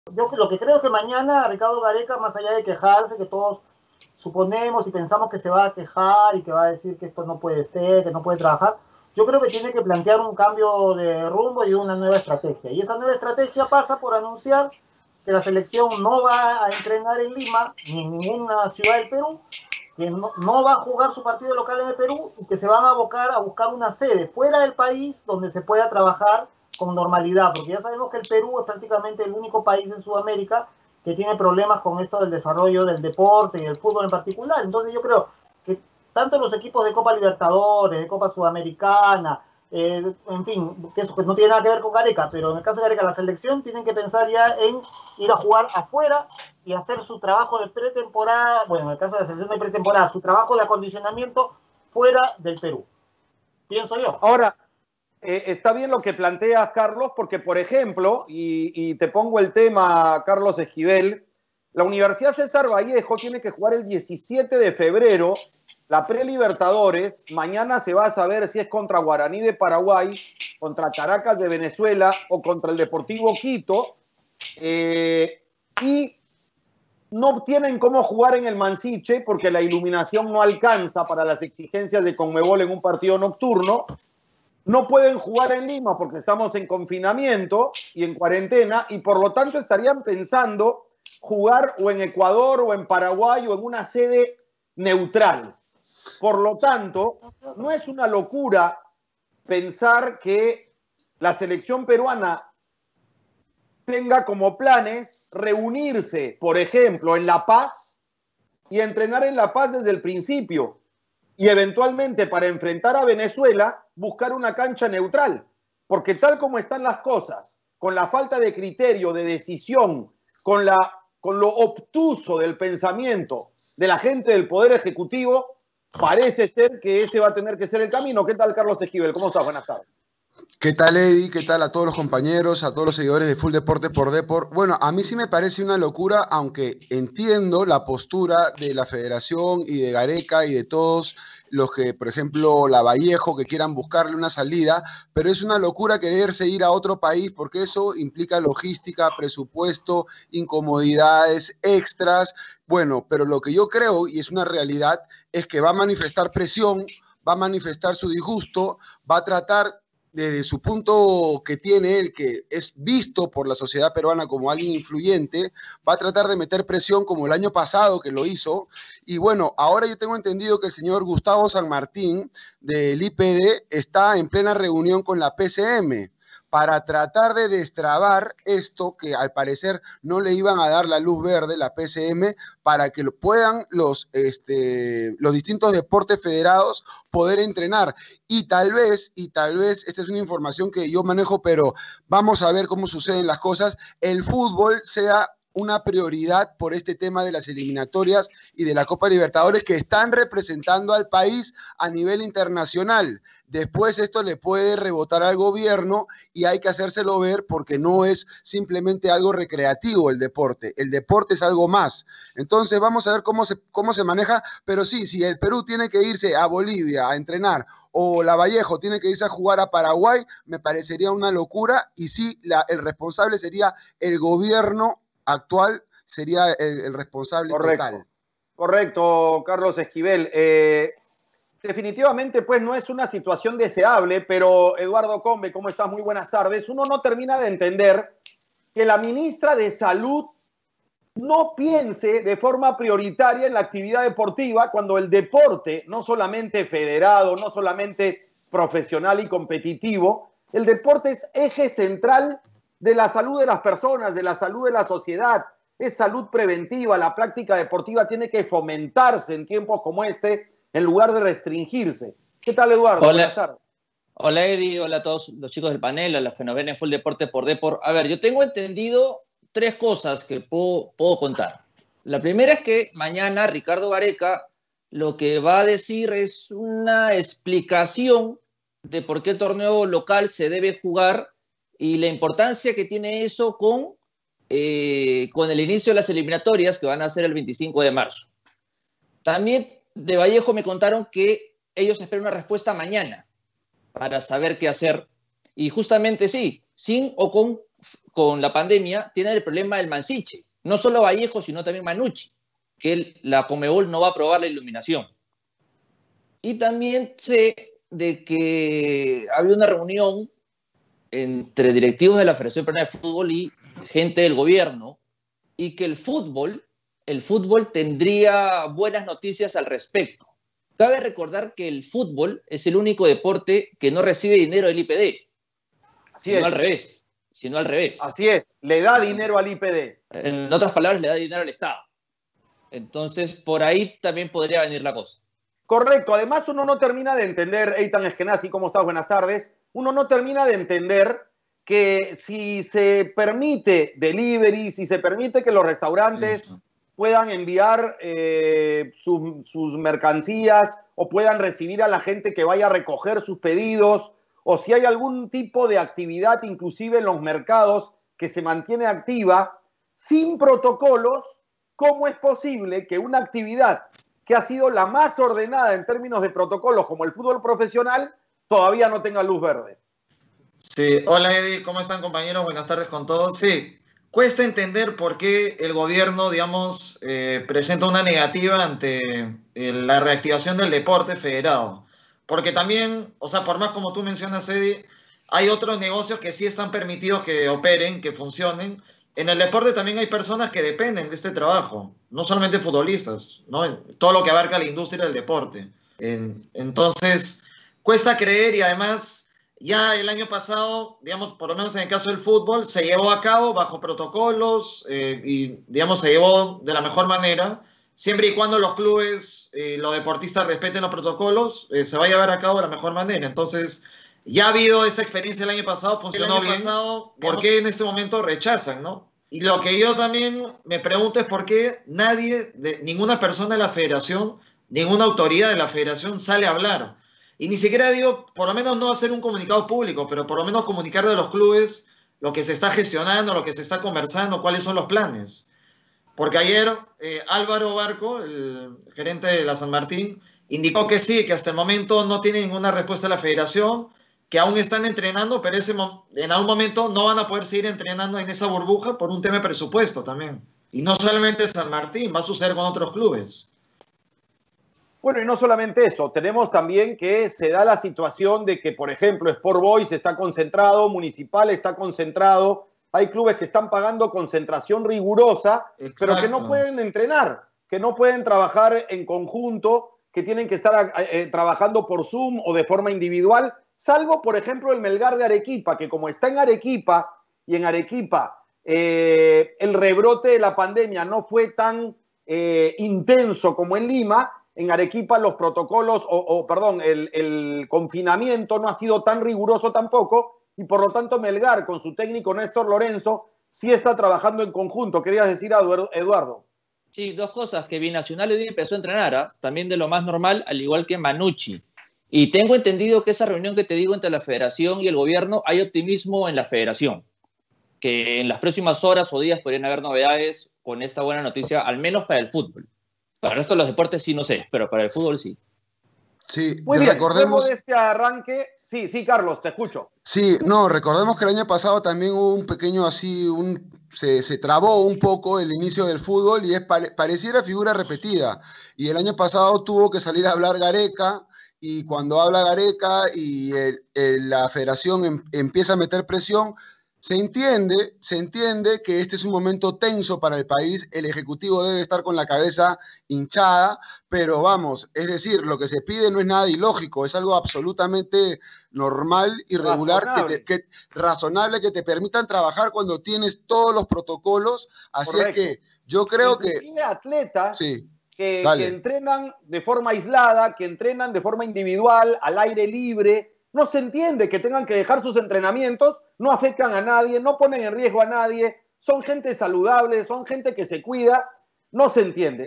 Yo lo que creo es que mañana Ricardo Gareca, más allá de quejarse, que todos suponemos y pensamos que se va a quejar y que va a decir que esto no puede ser, que no puede trabajar, yo creo que tiene que plantear un cambio de rumbo y una nueva estrategia. Y esa nueva estrategia pasa por anunciar que la selección no va a entrenar en Lima ni en ninguna ciudad del Perú, que no va a jugar su partido local en el Perú y que se van a abocar a buscar una sede fuera del país donde se pueda trabajar con normalidad, porque ya sabemos que el Perú es prácticamente el único país en Sudamérica que tiene problemas con esto del desarrollo del deporte y del fútbol en particular. Entonces yo creo que tanto los equipos de Copa Libertadores, de Copa Sudamericana, en fin, que eso no tiene nada que ver con Gareca, pero en el caso de Gareca, la selección tienen que pensar ya en ir a jugar afuera y hacer su trabajo de pretemporada, bueno, en el caso de la selección de pretemporada, su trabajo de acondicionamiento fuera del Perú, pienso yo. Ahora, está bien lo que planteas, Carlos, porque, por ejemplo, y te pongo el tema, Carlos Esquivel, la Universidad César Vallejo tiene que jugar el 17 de febrero la pre-Libertadores. Mañana se va a saber si es contra Guaraní de Paraguay, contra Caracas de Venezuela o contra el Deportivo Quito. Y no tienen cómo jugar en el Mansiche porque la iluminación no alcanza para las exigencias de Conmebol en un partido nocturno. No pueden jugar en Lima porque estamos en confinamiento y en cuarentena y por lo tanto estarían pensando jugar o en Ecuador o en Paraguay o en una sede neutral. Por lo tanto, no es una locura pensar que la selección peruana tenga como planes reunirse, por ejemplo, en La Paz y entrenar en La Paz desde el principio y eventualmente para enfrentar a Venezuela buscar una cancha neutral, porque tal como están las cosas, con la falta de criterio, de decisión, con lo obtuso del pensamiento de la gente del Poder Ejecutivo, parece ser que ese va a tener que ser el camino. ¿Qué tal, Carlos Esquivel? ¿Cómo estás? Buenas tardes. ¿Qué tal, Eddie? ¿Qué tal a todos los compañeros, a todos los seguidores de Full Deporte por Deport? Bueno, a mí sí me parece una locura, aunque entiendo la postura de la Federación y de Gareca y de todos los que, por ejemplo, la Vallejo, que quieran buscarle una salida, pero es una locura quererse ir a otro país porque eso implica logística, presupuesto, incomodidades, extras. Bueno, pero lo que yo creo, y es una realidad, es que va a manifestar presión, va a manifestar su disgusto, va a tratar desde su punto que tiene él, que es visto por la sociedad peruana como alguien influyente, va a tratar de meter presión como el año pasado que lo hizo. Y bueno, ahora yo tengo entendido que el señor Gustavo San Martín del IPD está en plena reunión con la PCM para tratar de destrabar esto que al parecer no le iban a dar la luz verde, la PCM, para que lo puedan los distintos deportes federados poder entrenar. Y tal vez, esta es una información que yo manejo, pero vamos a ver cómo suceden las cosas, el fútbol sea una prioridad por este tema de las eliminatorias y de la Copa Libertadores que están representando al país a nivel internacional. Después esto le puede rebotar al gobierno y hay que hacérselo ver porque no es simplemente algo recreativo el deporte es algo más. Entonces vamos a ver cómo se maneja, pero sí, si el Perú tiene que irse a Bolivia a entrenar o la Vallejo tiene que irse a jugar a Paraguay, me parecería una locura y sí, el responsable sería el gobierno actual, sería el responsable total. Correcto, Carlos Esquivel. Definitivamente, pues no es una situación deseable, pero Eduardo Combe, ¿cómo estás? Muy buenas tardes. Uno no termina de entender que la ministra de Salud no piense de forma prioritaria en la actividad deportiva cuando el deporte, no solamente federado, no solamente profesional y competitivo, el deporte es eje central de la salud de las personas, de la salud de la sociedad, es salud preventiva, la práctica deportiva tiene que fomentarse en tiempos como este en lugar de restringirse. ¿Qué tal, Eduardo? Hola. Buenas tardes. Hola, Eddie. Hola a todos los chicos del panel, a los que nos ven en Full Deporte por Deport. A ver, yo tengo entendido tres cosas que puedo contar. La primera es que mañana Ricardo Gareca lo que va a decir es una explicación de por qué el torneo local se debe jugar y la importancia que tiene eso con el inicio de las eliminatorias que van a ser el 25 de marzo. También de Vallejo me contaron que ellos esperan una respuesta mañana para saber qué hacer. Y justamente sí, sin o con con la pandemia, tiene el problema del Mansiche. No solo Vallejo, sino también Manucci, que la Conmebol no va a aprobar la iluminación. Y también sé de que había una reunión entre directivos de la Federación Peruana de Fútbol y gente del gobierno, y que el fútbol tendría buenas noticias al respecto. Cabe recordar que el fútbol es el único deporte que no recibe dinero del IPD, sino al revés. Así es, le da dinero al IPD. En otras palabras, le da dinero al Estado. Entonces, por ahí también podría venir la cosa. Correcto, además uno no termina de entender, Eitan Eskenazi, ¿cómo estás? Buenas tardes. Uno no termina de entender que si se permite delivery, si se permite que los restaurantes puedan enviar sus mercancías o puedan recibir a la gente que vaya a recoger sus pedidos, o si hay algún tipo de actividad, inclusive en los mercados, que se mantiene activa sin protocolos, ¿cómo es posible que una actividad que ha sido la más ordenada en términos de protocolos como el fútbol profesional todavía no tenga luz verde? Sí, hola Eddie, ¿cómo están compañeros? Buenas tardes con todos. Sí, cuesta entender por qué el gobierno, digamos, presenta una negativa ante la reactivación del deporte federado. Porque también, o sea, por más como tú mencionas, Eddie, hay otros negocios que sí están permitidos que operen, que funcionen. En el deporte también hay personas que dependen de este trabajo, no solamente futbolistas, ¿no? Todo lo que abarca la industria del deporte. Entonces, cuesta creer y además ya el año pasado, digamos, por lo menos en el caso del fútbol, se llevó a cabo bajo protocolos y, digamos, se llevó de la mejor manera. Siempre y cuando los clubes y los deportistas respeten los protocolos, se va a llevar a cabo de la mejor manera. Entonces, ya ha habido esa experiencia el año pasado, funcionó bien. ¿Por qué en este momento rechazan, no? Y lo que yo también me pregunto es por qué ninguna persona de la federación, ninguna autoridad de la federación sale a hablar. Y ni siquiera digo, por lo menos no hacer un comunicado público, pero por lo menos comunicarle a los clubes lo que se está gestionando, lo que se está conversando, cuáles son los planes. Porque ayer Álvaro Barco, el gerente de la San Martín, indicó que sí, que hasta el momento no tiene ninguna respuesta a la federación, que aún están entrenando, pero en algún momento no van a poder seguir entrenando en esa burbuja por un tema de presupuesto también. Y no solamente San Martín, va a suceder con otros clubes. Bueno, y no solamente eso, tenemos también que se da la situación de que, por ejemplo, Sport Boys está concentrado, Municipal está concentrado, hay clubes que están pagando concentración rigurosa, pero que no pueden entrenar, que no pueden trabajar en conjunto, que tienen que estar trabajando por Zoom o de forma individual, salvo, por ejemplo, el Melgar de Arequipa, que como está en Arequipa, y en Arequipa el rebrote de la pandemia no fue tan intenso como en Lima, en Arequipa los protocolos, el confinamiento no ha sido tan riguroso tampoco, y por lo tanto Melgar, con su técnico Néstor Lorenzo, sí está trabajando en conjunto. ¿Querías decir, Eduardo? Sí, dos cosas, que Binacional hoy día empezó a entrenar, también de lo más normal, al igual que Manucci. Y tengo entendido que esa reunión que te digo entre la federación y el gobierno, hay optimismo en la federación, que en las próximas horas o días podrían haber novedades con esta buena noticia, al menos para el fútbol. Para el resto de los deportes sí no sé, pero para el fútbol sí. Sí, muy bien, recordemos... luego de este arranque... Sí, Carlos, te escucho. Sí, no, recordemos que el año pasado también hubo un pequeño se trabó un poco el inicio del fútbol y pareciera figura repetida. Y el año pasado tuvo que salir a hablar Gareca, y cuando habla Gareca y la federación empieza a meter presión, se entiende que este es un momento tenso para el país, el Ejecutivo debe estar con la cabeza hinchada, pero vamos, es decir, lo que se pide no es nada ilógico, es algo absolutamente normal y regular, razonable, que te permitan trabajar cuando tienes todos los protocolos, así Correcto. Es que yo creo inclusive atletas sí, que entrenan de forma aislada, que entrenan de forma individual, al aire libre. No se entiende que tengan que dejar sus entrenamientos, no afectan a nadie, no ponen en riesgo a nadie, son gente saludable, son gente que se cuida, no se entiende.